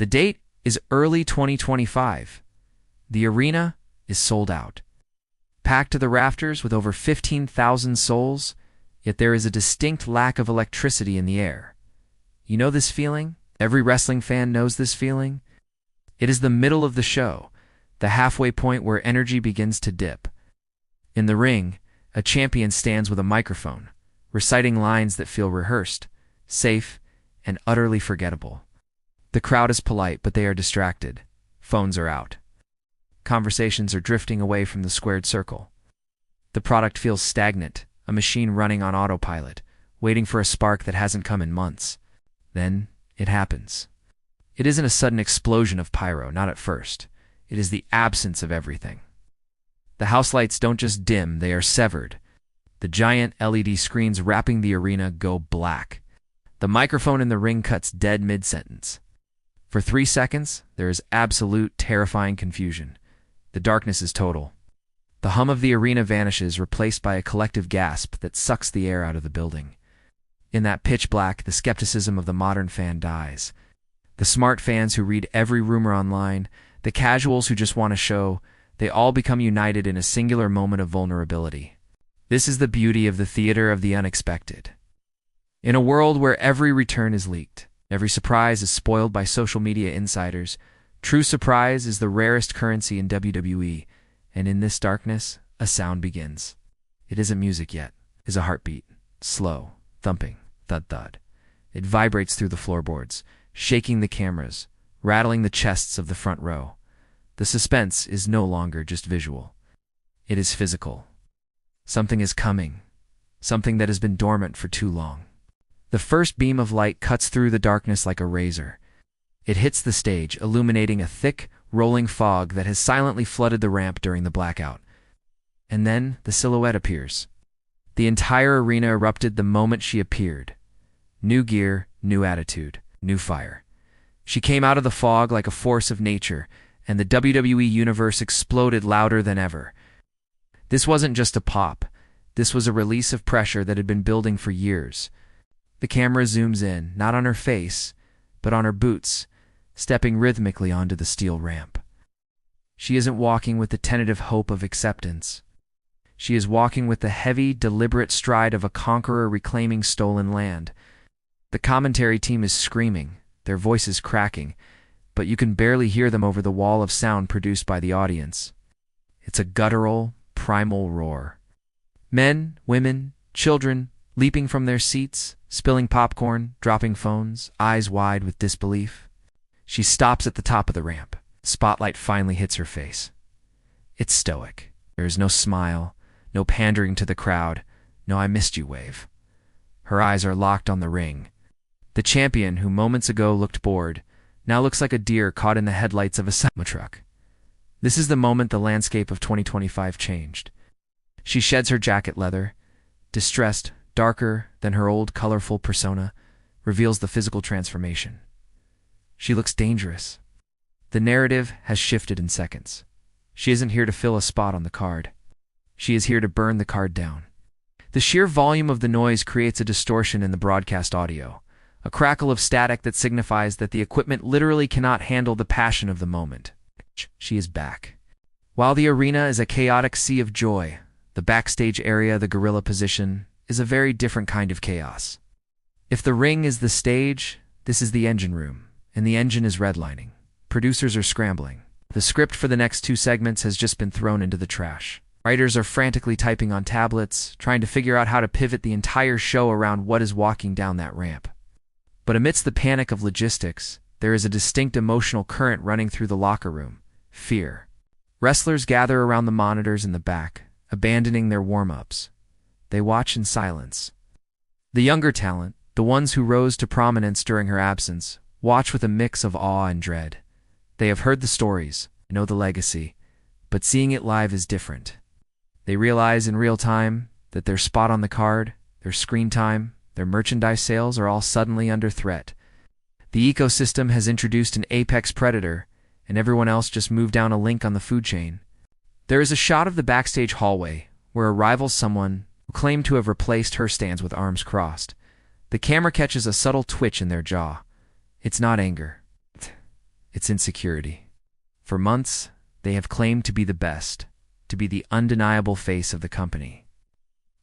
The date is early 2025. The arena is sold out. Packed to the rafters with over 15,000 souls, yet there is a distinct lack of electricity in the air. You know this feeling? Every wrestling fan knows this feeling. It is the middle of the show, the halfway point where energy begins to dip. In the ring, a champion stands with a microphone, reciting lines that feel rehearsed, safe, and utterly forgettable. The crowd is polite, but they are distracted. Phones are out. Conversations are drifting away from the squared circle. The product feels stagnant, a machine running on autopilot, waiting for a spark that hasn't come in months. Then, it happens. It isn't a sudden explosion of pyro, not at first. It is the absence of everything. The house lights don't just dim, they are severed. The giant LED screens wrapping the arena go black. The microphone in the ring cuts dead mid-sentence. For 3 seconds, there is absolute, terrifying confusion. The darkness is total. The hum of the arena vanishes, replaced by a collective gasp that sucks the air out of the building. In that pitch black, the skepticism of the modern fan dies. The smart fans who read every rumor online, the casuals who just want a show, they all become united in a singular moment of vulnerability. This is the beauty of the theater of the unexpected. In a world where every return is leaked, every surprise is spoiled by social media insiders, true surprise is the rarest currency in WWE, and in this darkness, a sound begins. It isn't music yet. It is a heartbeat. Slow, thumping, thud-thud. It vibrates through the floorboards, shaking the cameras, rattling the chests of the front row. The suspense is no longer just visual. It is physical. Something is coming. Something that has been dormant for too long. The first beam of light cuts through the darkness like a razor. It hits the stage, illuminating a thick, rolling fog that has silently flooded the ramp during the blackout. And then the silhouette appears. The entire arena erupted the moment she appeared. New gear, new attitude, new fire. She came out of the fog like a force of nature, and the WWE Universe exploded louder than ever. This wasn't just a pop. This was a release of pressure that had been building for years. The camera zooms in, not on her face, but on her boots, stepping rhythmically onto the steel ramp. She isn't walking with the tentative hope of acceptance. She is walking with the heavy, deliberate stride of a conqueror reclaiming stolen land. The commentary team is screaming, their voices cracking, but you can barely hear them over the wall of sound produced by the audience. It's a guttural, primal roar. Men, women, children, leaping from their seats, spilling popcorn, dropping phones, eyes wide with disbelief. She stops at the top of the ramp. Spotlight finally hits her face. It's stoic. There is no smile, no pandering to the crowd, no "I missed you" wave. Her eyes are locked on the ring. The champion, who moments ago looked bored, now looks like a deer caught in the headlights of a semi-truck. This is the moment the landscape of 2025 changed. She sheds her jacket leather, distressed, darker than her old colorful persona, reveals the physical transformation. She looks dangerous. The narrative has shifted in seconds. She isn't here to fill a spot on the card. She is here to burn the card down. The sheer volume of the noise creates a distortion in the broadcast audio, a crackle of static that signifies that the equipment literally cannot handle the passion of the moment. She is back. While the arena is a chaotic sea of joy, the backstage area, the gorilla position, is a very different kind of chaos. If the ring is the stage, this is the engine room, and the engine is redlining. Producers are scrambling. The script for the next 2 segments has just been thrown into the trash. Writers are frantically typing on tablets, trying to figure out how to pivot the entire show around what is walking down that ramp. But amidst the panic of logistics, there is a distinct emotional current running through the locker room: fear. Wrestlers gather around the monitors in the back, abandoning their warm-ups. They watch in silence. The younger talent, the ones who rose to prominence during her absence, watch with a mix of awe and dread. They have heard the stories, know the legacy, but seeing it live is different. They realize in real time that their spot on the card, their screen time, their merchandise sales are all suddenly under threat. The ecosystem has introduced an apex predator, and everyone else just moved down a link on the food chain. There is a shot of the backstage hallway, where a rival someone who claimed to have replaced her stands with arms crossed. The camera catches a subtle twitch in their jaw. It's not anger. It's insecurity. For months, they have claimed to be the best, to be the undeniable face of the company.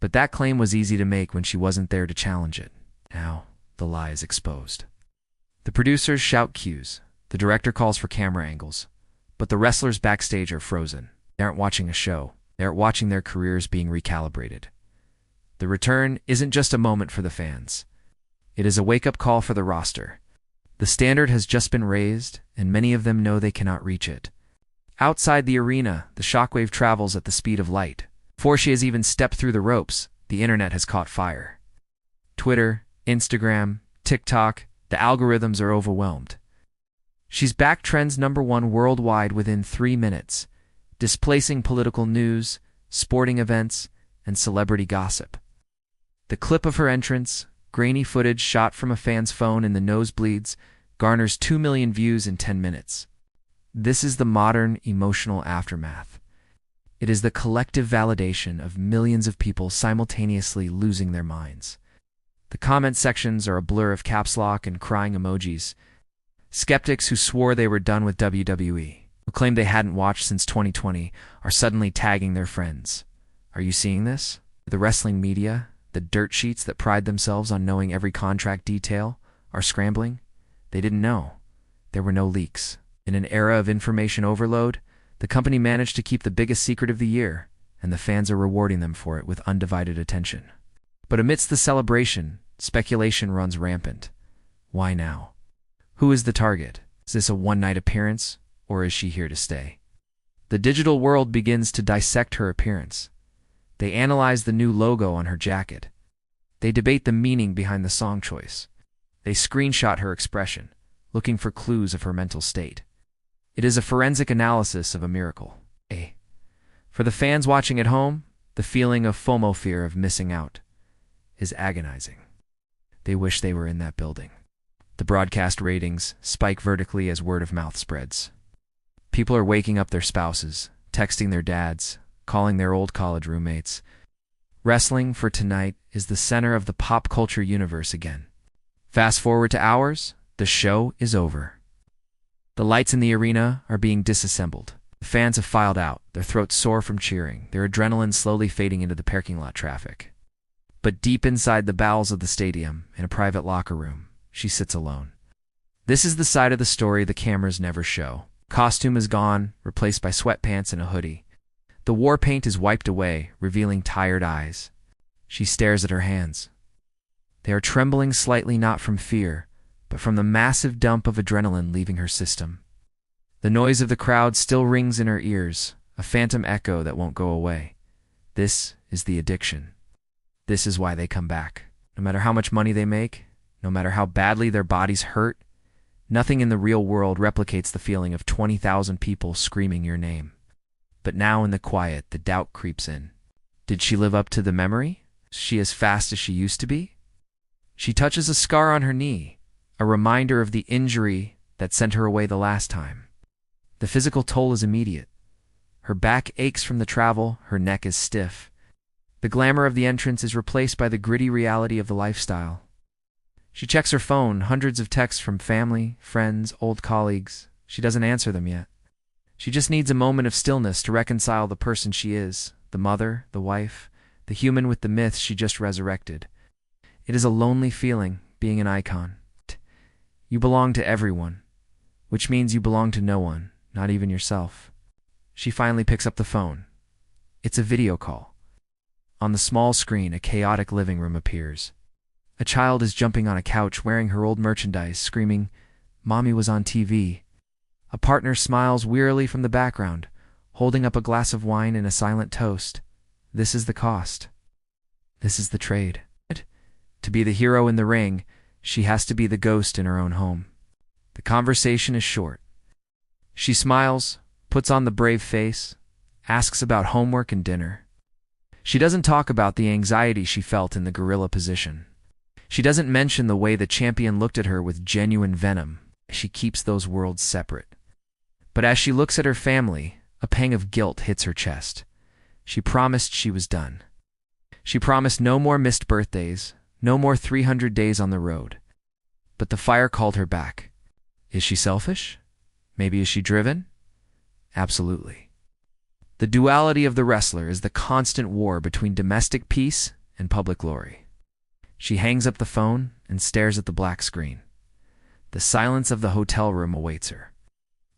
But that claim was easy to make when she wasn't there to challenge it. Now, the lie is exposed. The producers shout cues, the director calls for camera angles, but the wrestlers backstage are frozen. They aren't watching a show. They aren't watching their careers being recalibrated. The return isn't just a moment for the fans. It is a wake-up call for the roster. The standard has just been raised, and many of them know they cannot reach it. Outside the arena, the shockwave travels at the speed of light. Before she has even stepped through the ropes, the internet has caught fire. Twitter, Instagram, TikTok, the algorithms are overwhelmed. She's back trends #1 worldwide within 3 minutes, displacing political news, sporting events, and celebrity gossip. The clip of her entrance, grainy footage shot from a fan's phone in the nosebleeds, garners 2 million views in 10 minutes. This is the modern emotional aftermath. It is the collective validation of millions of people simultaneously losing their minds. The comment sections are a blur of caps lock and crying emojis. Skeptics who swore they were done with WWE, who claimed they hadn't watched since 2020, are suddenly tagging their friends. Are you seeing this? The wrestling media, the dirt sheets that pride themselves on knowing every contract detail, are scrambling. They didn't know. There were no leaks. In an era of information overload, the company managed to keep the biggest secret of the year, and the fans are rewarding them for it with undivided attention. But amidst the celebration, speculation runs rampant. Why now? Who is the target? Is this a one-night appearance, or is she here to stay? The digital world begins to dissect her appearance. They analyze the new logo on her jacket. They debate the meaning behind the song choice. They screenshot her expression, looking for clues of her mental state. It is a forensic analysis of a miracle. For the fans watching at home, the feeling of FOMO, fear of missing out, is agonizing. They wish they were in that building. The broadcast ratings spike vertically as word of mouth spreads. People are waking up their spouses, texting their dads, calling their old college roommates. Wrestling for tonight is the center of the pop culture universe again. Fast forward to hours, the show is over. The lights in the arena are being disassembled. The fans have filed out, their throats sore from cheering, their adrenaline slowly fading into the parking lot traffic. But deep inside the bowels of the stadium, in a private locker room, she sits alone. This is the side of the story the cameras never show. Costume is gone, replaced by sweatpants and a hoodie. The war paint is wiped away, revealing tired eyes. She stares at her hands. They are trembling slightly, not from fear, but from the massive dump of adrenaline leaving her system. The noise of the crowd still rings in her ears, a phantom echo that won't go away. This is the addiction. This is why they come back. No matter how much money they make, no matter how badly their bodies hurt, nothing in the real world replicates the feeling of 20,000 people screaming your name. But now in the quiet, the doubt creeps in. Did she live up to the memory? Is she as fast as she used to be? She touches a scar on her knee, a reminder of the injury that sent her away the last time. The physical toll is immediate. Her back aches from the travel, her neck is stiff. The glamour of the entrance is replaced by the gritty reality of the lifestyle. She checks her phone, hundreds of texts from family, friends, old colleagues. She doesn't answer them yet. She just needs a moment of stillness to reconcile the person she is, the mother, the wife, the human with the myth she just resurrected. It is a lonely feeling, being an icon. You belong to everyone, which means you belong to no one, not even yourself. She finally picks up the phone. It's a video call. On the small screen, a chaotic living room appears. A child is jumping on a couch wearing her old merchandise, screaming, "Mommy was on TV." A partner smiles wearily from the background, holding up a glass of wine and a silent toast. This is the cost. This is the trade. To be the hero in the ring, she has to be the ghost in her own home. The conversation is short. She smiles, puts on the brave face, asks about homework and dinner. She doesn't talk about the anxiety she felt in the gorilla position. She doesn't mention the way the champion looked at her with genuine venom. She keeps those worlds separate. But as she looks at her family, a pang of guilt hits her chest. She promised she was done. She promised no more missed birthdays, no more 300 days on the road. But the fire called her back. Is she selfish? Maybe is she driven? Absolutely. The duality of the wrestler is the constant war between domestic peace and public glory. She hangs up the phone and stares at the black screen. The silence of the hotel room awaits her.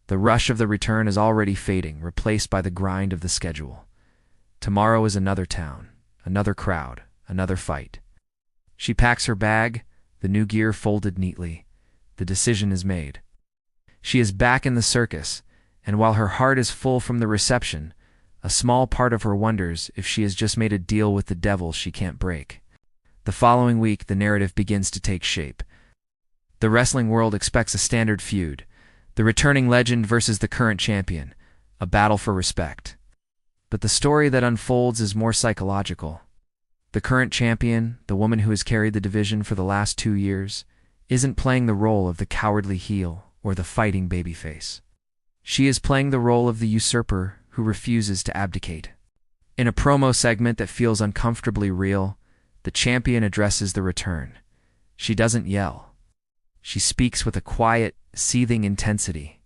The rush of the return is already fading, replaced by the grind of the schedule. Tomorrow is another town, another crowd, another fight. She packs her bag, the new gear folded neatly. The decision is made. She is back in the circus, and while her heart is full from the reception, a small part of her wonders if she has just made a deal with the devil she can't break. The following week, the narrative begins to take shape. The wrestling world expects a standard feud, the returning legend versus the current champion, a battle for respect. But the story that unfolds is more psychological. The current champion, the woman who has carried the division for the last 2 years, isn't playing the role of the cowardly heel or the fighting babyface. She is playing the role of the usurper who refuses to abdicate. In a promo segment that feels uncomfortably real, the champion addresses the return. She doesn't yell. She speaks with a quiet, seething intensity.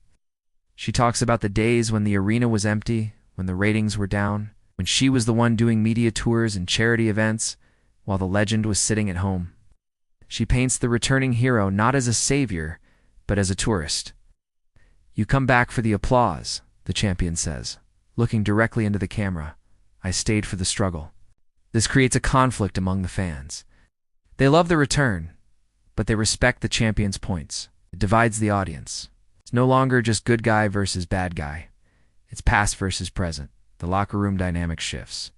She talks about the days when the arena was empty, when the ratings were down, when she was the one doing media tours and charity events, while the legend was sitting at home. She paints the returning hero not as a savior, but as a tourist. "You come back for the applause," the champion says, looking directly into the camera. "I stayed for the struggle." This creates a conflict among the fans. They love the return, but they respect the champion's points. It divides the audience. It's no longer just good guy versus bad guy. It's past versus present. The locker room dynamic shifts.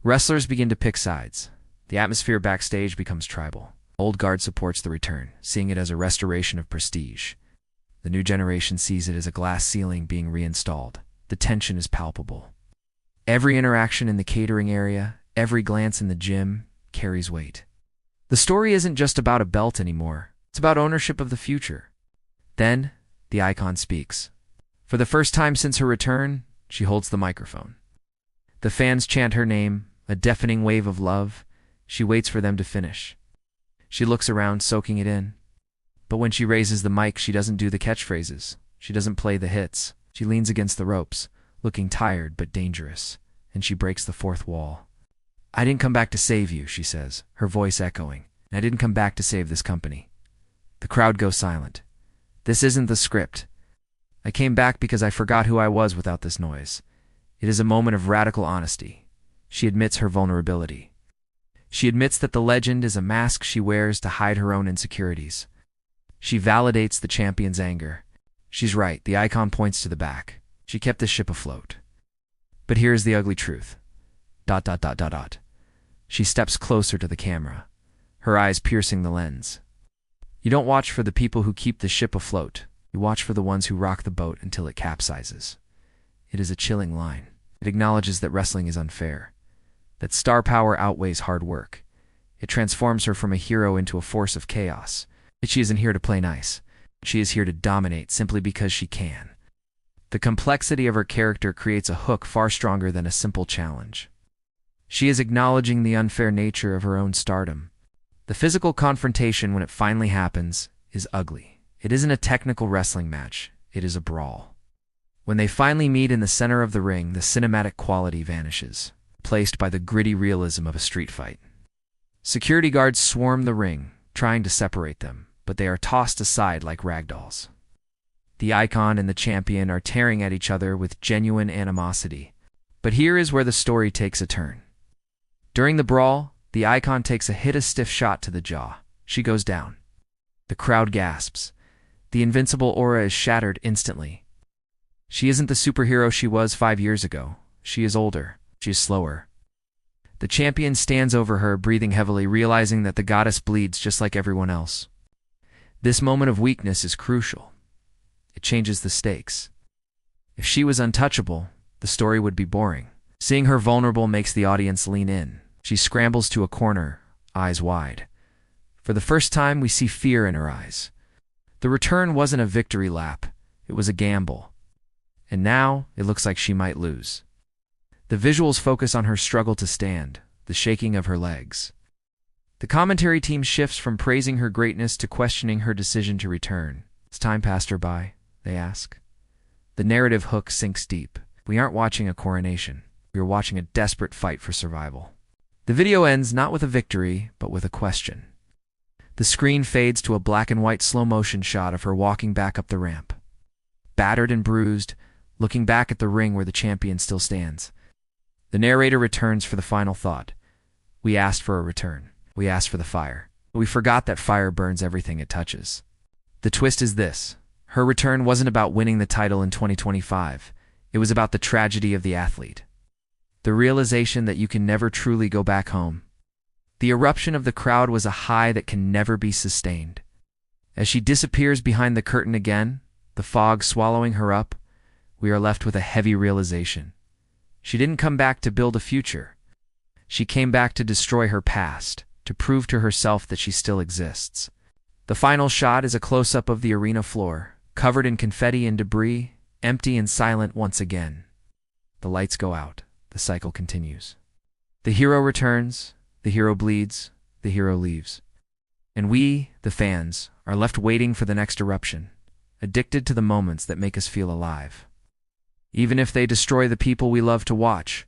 Wrestlers begin to pick sides. The atmosphere backstage becomes tribal. Old guard supports the return, seeing it as a restoration of prestige. The new generation sees it as a glass ceiling being reinstalled. The tension is palpable. Every interaction in the catering area, every glance in the gym, carries weight. The story isn't just about a belt anymore. It's about ownership of the future. Then, the icon speaks. For the first time since her return, she holds the microphone. The fans chant her name, a deafening wave of love. She waits for them to finish. She looks around, soaking it in. But when she raises the mic, she doesn't do the catchphrases. She doesn't play the hits. She leans against the ropes, looking tired but dangerous, and she breaks the fourth wall. "I didn't come back to save you," she says, her voice echoing. "And I didn't come back to save this company." The crowd goes silent. This isn't the script. "I came back because I forgot who I was without this noise." It is a moment of radical honesty. She admits her vulnerability. She admits that the legend is a mask she wears to hide her own insecurities. She validates the champion's anger. She's right, the icon points to the back. She kept the ship afloat. But here's the ugly truth. ... She steps closer to the camera, her eyes piercing the lens. "You don't watch for the people who keep the ship afloat. You watch for the ones who rock the boat until it capsizes." It is a chilling line. It acknowledges that wrestling is unfair, that star power outweighs hard work. It transforms her from a hero into a force of chaos. But she isn't here to play nice. She is here to dominate simply because she can. The complexity of her character creates a hook far stronger than a simple challenge. She is acknowledging the unfair nature of her own stardom. The physical confrontation, when it finally happens, is ugly. It isn't a technical wrestling match. It is a brawl. When they finally meet in the center of the ring, the cinematic quality vanishes, replaced by the gritty realism of a street fight. Security guards swarm the ring, trying to separate them, but they are tossed aside like ragdolls. The icon and the champion are tearing at each other with genuine animosity. But here is where the story takes a turn. During the brawl, the icon takes a stiff shot to the jaw. She goes down. The crowd gasps. The invincible aura is shattered instantly. She isn't the superhero she was 5 years ago. She is older. She is slower. The champion stands over her, breathing heavily, realizing that the goddess bleeds just like everyone else. This moment of weakness is crucial. It changes the stakes. If she was untouchable, the story would be boring. Seeing her vulnerable makes the audience lean in. She scrambles to a corner, eyes wide. For the first time, we see fear in her eyes. The return wasn't a victory lap. It was a gamble. And now, it looks like she might lose. The visuals focus on her struggle to stand, the shaking of her legs. The commentary team shifts from praising her greatness to questioning her decision to return. "Has time passed her by?" they ask. The narrative hook sinks deep. We aren't watching a coronation. We are watching a desperate fight for survival. The video ends not with a victory, but with a question. The screen fades to a black and white slow-motion shot of her walking back up the ramp. Battered and bruised, looking back at the ring where the champion still stands. The narrator returns for the final thought. We asked for a return. We asked for the fire. But we forgot that fire burns everything it touches. The twist is this. Her return wasn't about winning the title in 2025. It was about the tragedy of the athlete. The realization that you can never truly go back home. The eruption of the crowd was a high that can never be sustained. As she disappears behind the curtain again, the fog swallowing her up, we are left with a heavy realization. She didn't come back to build a future. She came back to destroy her past, to prove to herself that she still exists. The final shot is a close-up of the arena floor, covered in confetti and debris, empty and silent once again. The lights go out. The cycle continues. The hero returns, the hero bleeds, the hero leaves. And we, the fans, are left waiting for the next eruption, addicted to the moments that make us feel alive. Even if they destroy the people we love to watch,